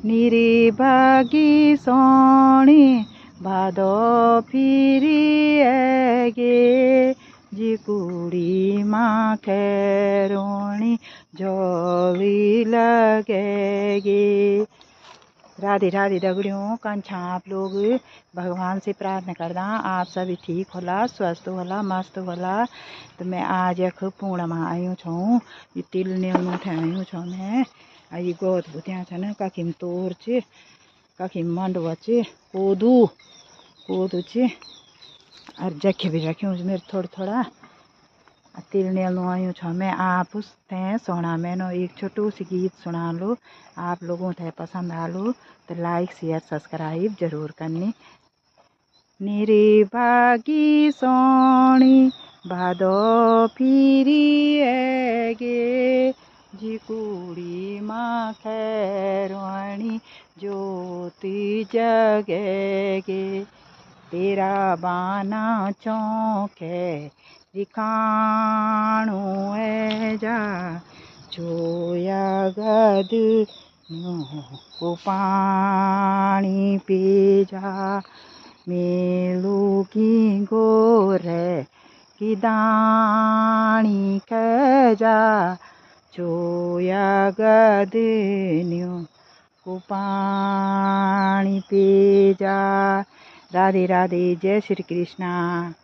निरी भागी सोणी भादो फिरी गे जी कुड़ी माँ खैरोणी जोली लगेगी। राधे राधे दगड़ियों, कन छा आप लोग। भगवान से प्रार्थना करदा आप सभी ठीक होला, स्वस्थ होला, मस्त होला। तो मैं आज यख पूर्णमा आयूँ छूँ। ये तिल न्यूनू थे आयूँ छूँ मैं। ये गोद भुत्या छन, कखिम तोर च, कखिम मंडवा च, कोदू च, और जखे भी रख्यूं मेरे थोड़ा थोड़ा तिल नेलू आयूँ छो मैं आप थे सुना मैंने एक छोटू सी गीत सुना लो। आप लोगों थे पसंद आलू तो लाइक शेयर सब्सक्राइब जरूर करनी। निरी भागी सोणी भादो फिरी गे जी कुड़ी माँ खैरवाणी ज्योति जगेगे। तेरा बाना चौके रिखाणु जा चोया गद को पानी पी जा मेलू की गोरे की दानी क जा चोया गद को पानी पी जा। राधे राधे, जय श्री कृष्णा।